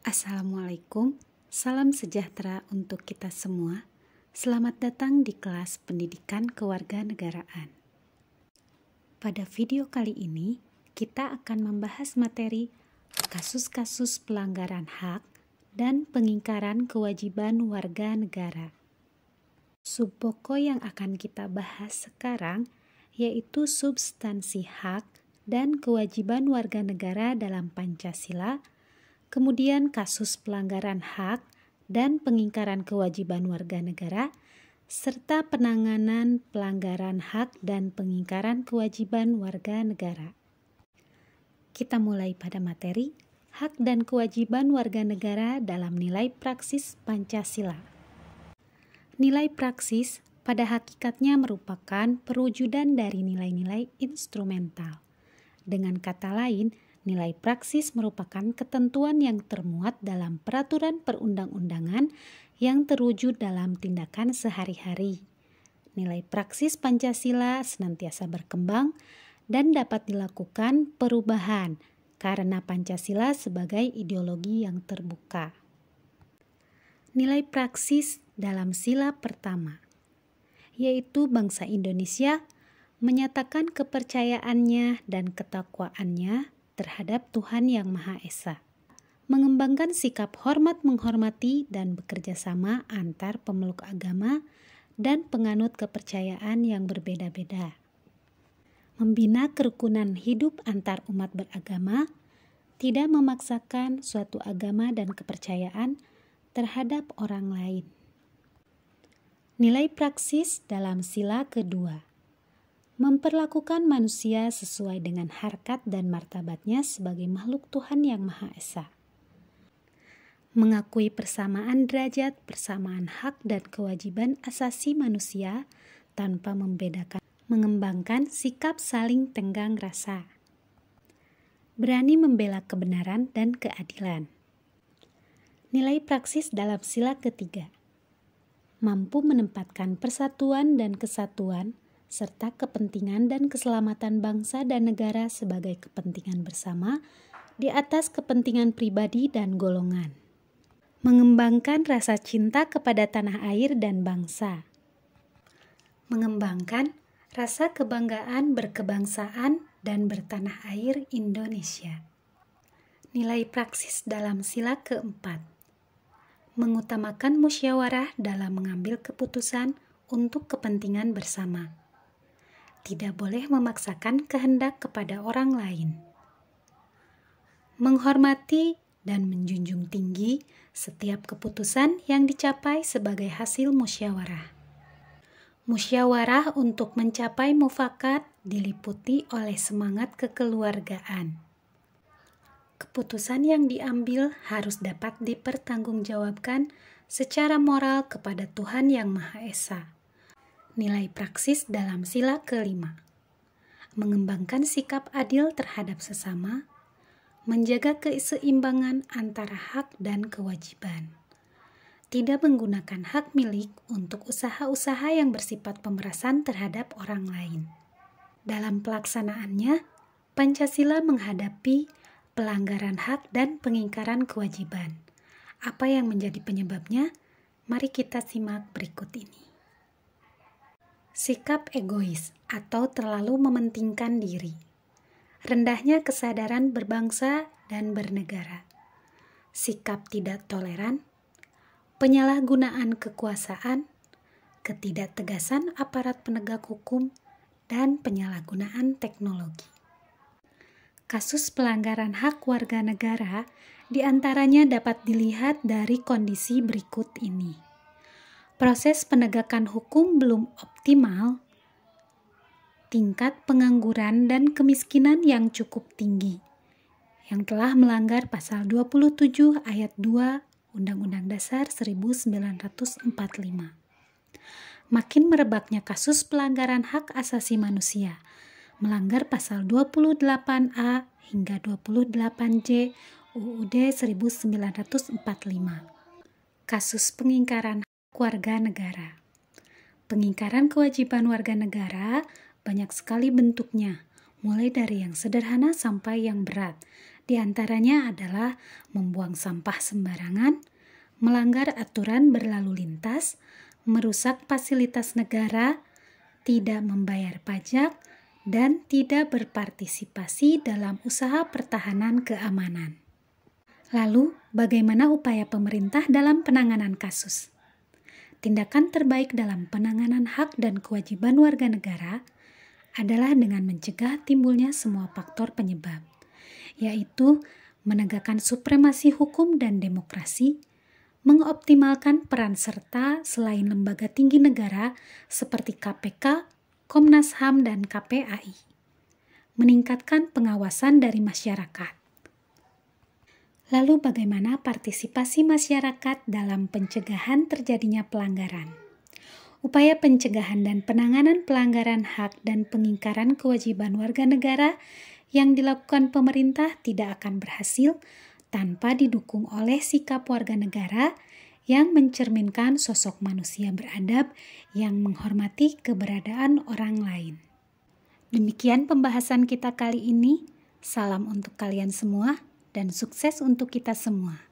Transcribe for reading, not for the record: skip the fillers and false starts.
Assalamualaikum, salam sejahtera untuk kita semua. Selamat datang di kelas pendidikan kewarganegaraan. Pada video kali ini, kita akan membahas materi kasus-kasus pelanggaran hak dan pengingkaran kewajiban warga negara. Subpokok yang akan kita bahas sekarang yaitu substansi hak dan kewajiban warga negara dalam Pancasila, kemudian kasus pelanggaran hak dan pengingkaran kewajiban warga negara, serta penanganan pelanggaran hak dan pengingkaran kewajiban warga negara. Kita mulai pada materi hak dan kewajiban warga negara dalam nilai praksis Pancasila. Nilai praksis pada hakikatnya merupakan perwujudan dari nilai-nilai instrumental. Dengan kata lain, nilai praksis merupakan ketentuan yang termuat dalam peraturan perundang-undangan yang terwujud dalam tindakan sehari-hari. Nilai praksis Pancasila senantiasa berkembang dan dapat dilakukan perubahan karena Pancasila sebagai ideologi yang terbuka. Nilai praksis dalam sila pertama, yaitu bangsa Indonesia menyatakan kepercayaannya dan ketakwaannya terhadap Tuhan Yang Maha Esa, mengembangkan sikap hormat menghormati dan bekerja sama antar pemeluk agama dan penganut kepercayaan yang berbeda-beda, membina kerukunan hidup antar umat beragama, tidak memaksakan suatu agama dan kepercayaan terhadap orang lain. Nilai praksis dalam sila kedua, memperlakukan manusia sesuai dengan harkat dan martabatnya sebagai makhluk Tuhan Yang Maha Esa. Mengakui persamaan derajat, persamaan hak dan kewajiban asasi manusia tanpa membedakan. Mengembangkan sikap saling tenggang rasa. Berani membela kebenaran dan keadilan. Nilai praksis dalam sila ketiga, mampu menempatkan persatuan dan kesatuan serta kepentingan dan keselamatan bangsa dan negara sebagai kepentingan bersama di atas kepentingan pribadi dan golongan. Mengembangkan rasa cinta kepada tanah air dan bangsa. Mengembangkan rasa kebanggaan berkebangsaan dan bertanah air Indonesia. Nilai praksis dalam sila keempat, mengutamakan musyawarah dalam mengambil keputusan untuk kepentingan bersama. Tidak boleh memaksakan kehendak kepada orang lain. Menghormati dan menjunjung tinggi setiap keputusan yang dicapai sebagai hasil musyawarah. Musyawarah untuk mencapai mufakat diliputi oleh semangat kekeluargaan. Keputusan yang diambil harus dapat dipertanggungjawabkan secara moral kepada Tuhan Yang Maha Esa. Nilai praksis dalam sila kelima, mengembangkan sikap adil terhadap sesama, menjaga keseimbangan antara hak dan kewajiban, tidak menggunakan hak milik untuk usaha-usaha yang bersifat pemerasan terhadap orang lain. Dalam pelaksanaannya, Pancasila menghadapi pelanggaran hak dan pengingkaran kewajiban. Apa yang menjadi penyebabnya? Mari kita simak berikut ini. Sikap egois atau terlalu mementingkan diri. Rendahnya kesadaran berbangsa dan bernegara. Sikap tidak toleran. Penyalahgunaan kekuasaan. Ketidaktegasan aparat penegak hukum dan penyalahgunaan teknologi. Kasus pelanggaran hak warga negara diantaranya dapat dilihat dari kondisi berikut ini. Proses penegakan hukum belum optimal, tingkat pengangguran dan kemiskinan yang cukup tinggi, yang telah melanggar pasal 27 ayat 2 Undang-Undang Dasar 1945. Makin merebaknya kasus pelanggaran hak asasi manusia, melanggar pasal 28A hingga 28J UUD 1945. Kasus pengingkaran hak warga negara. Pengingkaran kewajiban warga negara banyak sekali bentuknya, mulai dari yang sederhana sampai yang berat. Di antaranya adalah membuang sampah sembarangan, melanggar aturan berlalu lintas, merusak fasilitas negara, tidak membayar pajak, dan tidak berpartisipasi dalam usaha pertahanan keamanan. Lalu, bagaimana upaya pemerintah dalam penanganan kasus? Tindakan terbaik dalam penanganan hak dan kewajiban warga negara adalah dengan mencegah timbulnya semua faktor penyebab, yaitu menegakkan supremasi hukum dan demokrasi, mengoptimalkan peran serta selain lembaga tinggi negara seperti KPK, Komnas HAM, dan KPAI, meningkatkan pengawasan dari masyarakat. Lalu bagaimana partisipasi masyarakat dalam pencegahan terjadinya pelanggaran? Upaya pencegahan dan penanganan pelanggaran hak dan pengingkaran kewajiban warga negara yang dilakukan pemerintah tidak akan berhasil tanpa didukung oleh sikap warga negara yang mencerminkan sosok manusia beradab yang menghormati keberadaan orang lain. Demikian pembahasan kita kali ini. Salam untuk kalian semua dan sukses untuk kita semua.